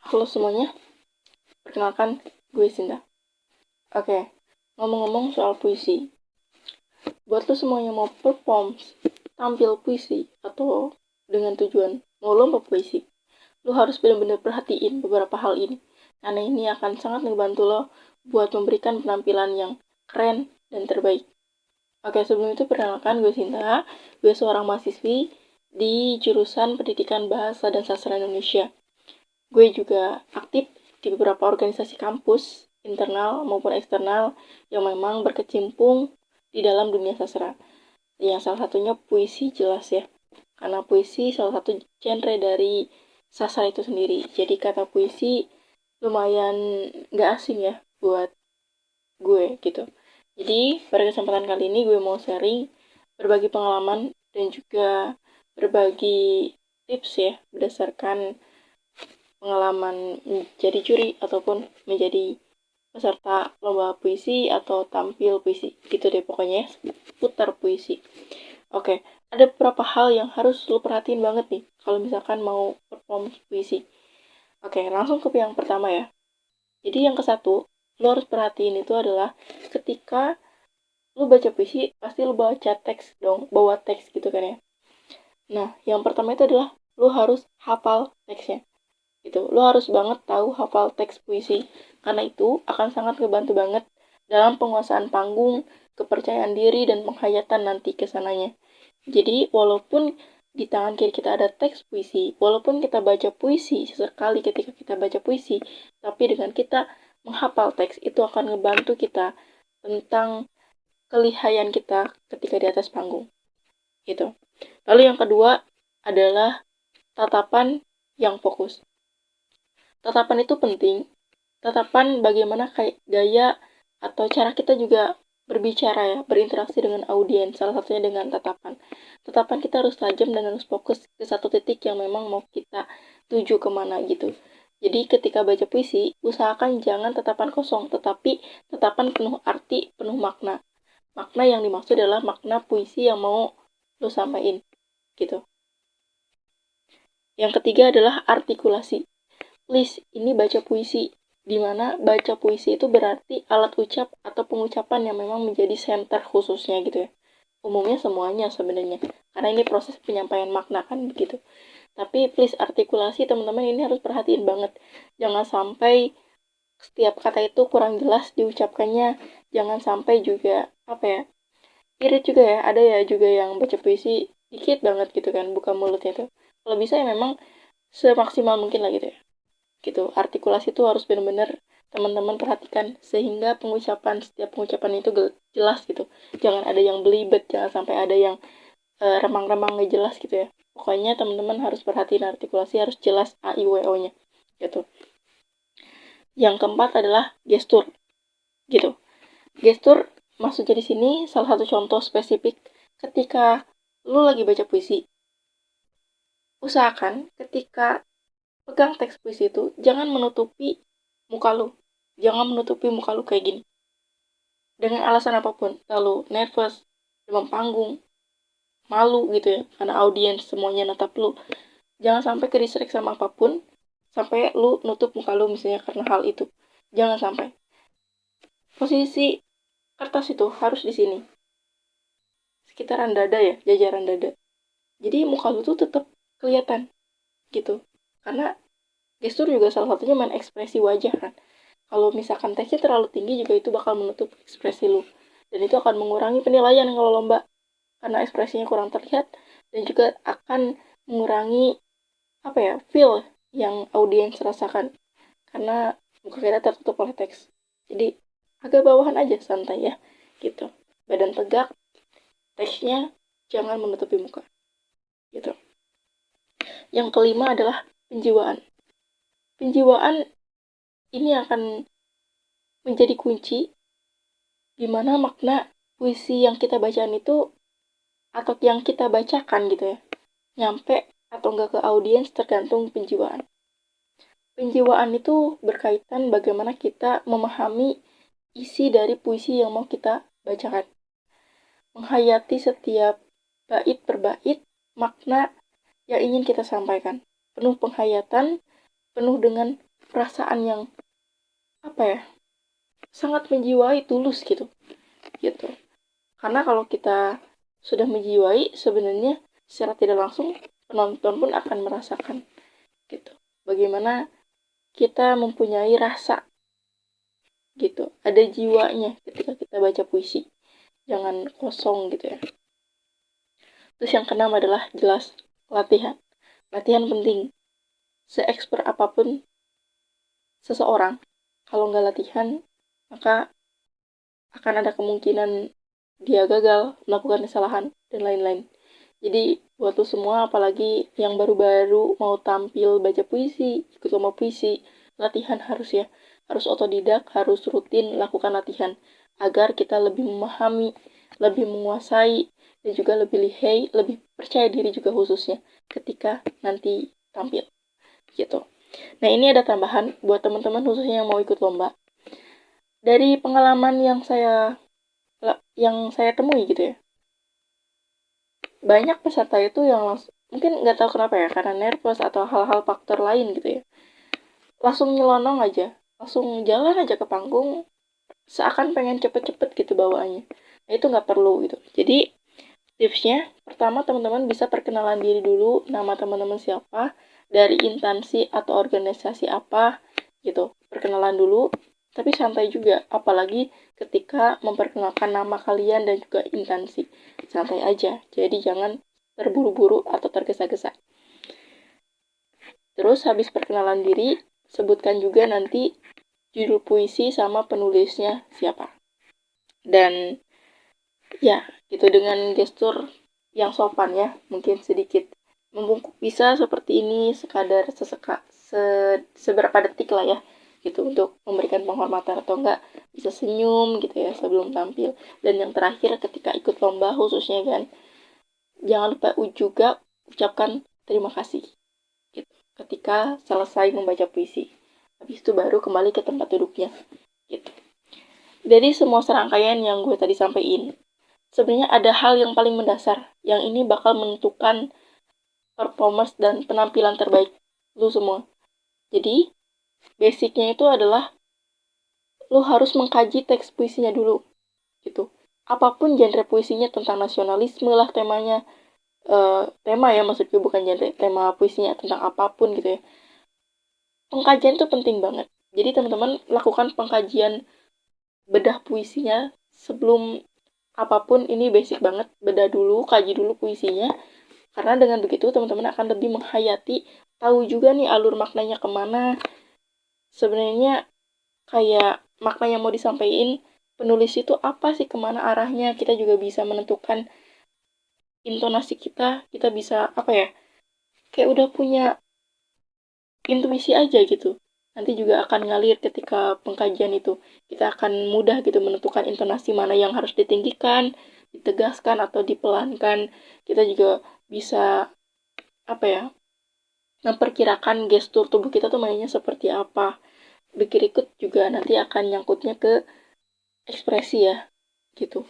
Halo semuanya, perkenalkan gue Sinta. Oke, ngomong-ngomong soal puisi. Buat lo semuanya mau perform, tampil puisi, atau dengan tujuan mau lomba puisi, lo harus benar-benar perhatiin beberapa hal ini. Karena ini akan sangat membantu lo buat memberikan penampilan yang keren dan terbaik. Oke, sebelum itu perkenalkan gue Sinta. Gue seorang mahasiswi di jurusan Pendidikan Bahasa dan Sastra Indonesia. Gue juga aktif di beberapa organisasi kampus, internal maupun eksternal, yang memang berkecimpung di dalam dunia sastra. Yang salah satunya puisi jelas ya. Karena puisi salah satu genre dari sastra itu sendiri. Jadi kata puisi lumayan gak asing ya buat gue gitu. Jadi pada kesempatan kali ini gue mau sharing, berbagi pengalaman, dan juga berbagi tips ya berdasarkan pengalaman menjadi juri ataupun menjadi peserta lomba puisi atau tampil puisi gitu deh pokoknya putar puisi. Oke, ada beberapa hal yang harus lo perhatiin banget nih kalau misalkan mau perform puisi. Oke, langsung ke yang pertama ya. Jadi yang ke satu, lo harus perhatiin itu adalah ketika lo baca puisi pasti lo baca teks dong, bawa teks gitu kan ya. Nah, yang pertama itu adalah lo harus hafal teksnya gitu. Lo harus banget tahu hafal teks puisi, karena itu akan sangat ngebantu banget dalam penguasaan panggung, kepercayaan diri, dan penghayatan nanti kesananya. Jadi, walaupun di tangan kiri kita ada teks puisi, walaupun kita baca puisi sesekali ketika kita baca puisi, tapi dengan kita menghafal teks, itu akan ngebantu kita tentang kelihayan kita ketika di atas panggung. Gitu. Lalu yang kedua adalah tatapan yang fokus. Tatapan itu penting. Tatapan bagaimana kayak gaya atau cara kita juga berbicara ya, berinteraksi dengan audiens, salah satunya dengan tatapan. Tatapan kita harus tajam dan harus fokus ke satu titik yang memang mau kita tuju kemana gitu. Jadi ketika baca puisi, usahakan jangan tatapan kosong, tetapi tatapan penuh arti, penuh makna. Makna yang dimaksud adalah makna puisi yang mau lo sampaikan gitu. Yang ketiga adalah artikulasi. Please, ini baca puisi, dimana baca puisi itu berarti alat ucap atau pengucapan yang memang menjadi center khususnya gitu ya. Umumnya semuanya sebenarnya, karena ini proses penyampaian makna kan begitu. Tapi please artikulasi teman-teman ini harus perhatiin banget. Jangan sampai setiap kata itu kurang jelas diucapkannya, jangan sampai juga irit juga ya. Ada ya juga yang baca puisi dikit banget gitu kan, buka mulutnya tuh. Kalau bisa ya memang semaksimal mungkin lah gitu ya. Gitu, artikulasi itu harus benar-benar teman-teman perhatikan sehingga setiap pengucapan itu jelas gitu. Jangan ada yang belibet, jangan sampai ada yang remang-remang nggak jelas gitu ya. Pokoknya teman-teman harus perhatiin artikulasi, harus jelas a i w o nya gitu. Yang keempat adalah gestur gitu. Gestur maksudnya di sini salah satu contoh spesifik ketika lu lagi baca puisi. Usahakan ketika pegang teks puisi itu, jangan menutupi muka lu. Jangan menutupi muka lu kayak gini. Dengan alasan apapun. Lalu nervous, demam panggung, malu gitu ya. Karena audiens semuanya natap lu. Jangan sampai ke distract sama apapun. Sampai lu nutup muka lu misalnya karena hal itu. Jangan sampai. Posisi kertas itu harus di sini. Sekitaran dada ya, jajaran dada. Jadi muka lu tuh tetap kelihatan gitu. Karena gestur juga salah satunya main ekspresi wajah kan. Kalau misalkan teksnya terlalu tinggi juga itu bakal menutup ekspresi lu. Dan itu akan mengurangi penilaian kalau lomba. Karena ekspresinya kurang terlihat dan juga akan mengurangi feel yang audiens rasakan. Karena muka kita tertutup oleh teks. Jadi agak bawahan aja santai ya. Gitu. Badan tegak, teksnya jangan menutupi muka. Gitu. Yang kelima adalah penjiwaan. Penjiwaan ini akan menjadi kunci di mana makna puisi yang kita bacaan itu atau yang kita bacakan gitu ya nyampe atau enggak ke audiens tergantung penjiwaan. Penjiwaan itu berkaitan bagaimana kita memahami isi dari puisi yang mau kita bacakan, menghayati setiap bait per bait makna yang ingin kita sampaikan, penuh penghayatan, penuh dengan perasaan yang sangat menjiwai, tulus gitu. Karena kalau kita sudah menjiwai, sebenarnya secara tidak langsung penonton pun akan merasakan gitu. Bagaimana kita mempunyai rasa gitu, ada jiwanya ketika kita baca puisi, jangan kosong gitu ya. Terus yang keenam adalah jelas latihan penting. Se-expert apapun seseorang, kalau nggak latihan, maka akan ada kemungkinan dia gagal, melakukan kesalahan, dan lain-lain. Jadi buat lo semua, apalagi yang baru-baru mau tampil baca puisi, ikut lomba puisi, latihan harus otodidak, harus rutin lakukan latihan agar kita lebih memahami, lebih menguasai, dan juga lebih lihai, lebih percaya diri juga khususnya ketika nanti tampil gitu. Nah, ini ada tambahan buat teman-teman khususnya yang mau ikut lomba. Dari pengalaman yang saya temui gitu ya, banyak peserta itu yang mungkin nggak tahu kenapa ya, karena nervous atau hal-hal faktor lain gitu ya, langsung nyelonong aja, langsung jalan aja ke panggung, seakan pengen cepet-cepet gitu bawaannya. Nah, itu nggak perlu gitu. Jadi tipsnya, pertama teman-teman bisa perkenalan diri dulu, nama teman-teman siapa, dari instansi atau organisasi apa gitu. Perkenalan dulu, tapi santai juga, apalagi ketika memperkenalkan nama kalian dan juga instansi. Santai aja, jadi jangan terburu-buru atau tergesa-gesa. Terus habis perkenalan diri, sebutkan juga nanti judul puisi sama penulisnya siapa. Dan ya, gitu, dengan gestur yang sopan ya, mungkin sedikit membungkuk bisa seperti ini, sekadar seberapa detik lah ya, gitu, untuk memberikan penghormatan, atau enggak bisa senyum gitu ya sebelum tampil. Dan yang terakhir, ketika ikut lomba khususnya kan, jangan lupa juga ucapkan terima kasih gitu, ketika selesai membaca puisi. Habis itu baru kembali ke tempat duduknya gitu. Dari semua serangkaian yang gue tadi sampaikan, sebenarnya ada hal yang paling mendasar, yang ini bakal menentukan performance dan penampilan terbaik lu semua. Jadi, basicnya itu adalah lu harus mengkaji teks puisinya dulu, gitu. Apapun genre puisinya, tentang nasionalisme lah temanya, tema ya maksudnya, bukan genre, tema puisinya tentang apapun gitu ya. Pengkajian itu penting banget. Jadi teman-teman lakukan pengkajian bedah puisinya sebelum apapun, ini basic banget. Bedah dulu, kaji dulu puisinya, karena dengan begitu teman-teman akan lebih menghayati, tahu juga nih alur maknanya kemana. Sebenarnya kayak makna yang mau disampaikan penulis itu apa sih, kemana arahnya. Kita juga bisa menentukan intonasi kita bisa kayak udah punya intuisi aja gitu. Nanti juga akan ngalir ketika pengkajian itu. Kita akan mudah gitu menentukan intonasi mana yang harus ditinggikan, ditegaskan, atau dipelankan. Kita juga bisa memperkirakan gestur tubuh kita tuh mainnya seperti apa. Berikut juga nanti akan nyangkutnya ke ekspresi ya gitu.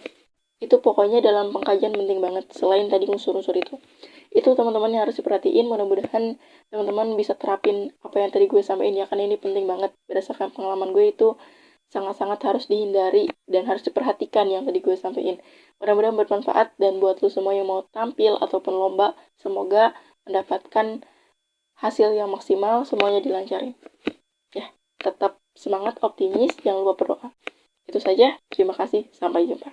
Itu pokoknya dalam pengkajian penting banget, selain tadi unsur-unsur itu teman-teman yang harus diperhatiin. Mudah-mudahan teman-teman bisa terapin apa yang tadi gue sampaikan ya, karena ini penting banget. Berdasarkan pengalaman gue, itu sangat-sangat harus dihindari dan harus diperhatikan yang tadi gue sampaikan. Mudah-mudahan bermanfaat, dan buat lo semua yang mau tampil ataupun lomba, semoga mendapatkan hasil yang maksimal, semuanya dilancarin ya. Tetap semangat, optimis, jangan lupa berdoa. Itu saja, terima kasih, sampai jumpa.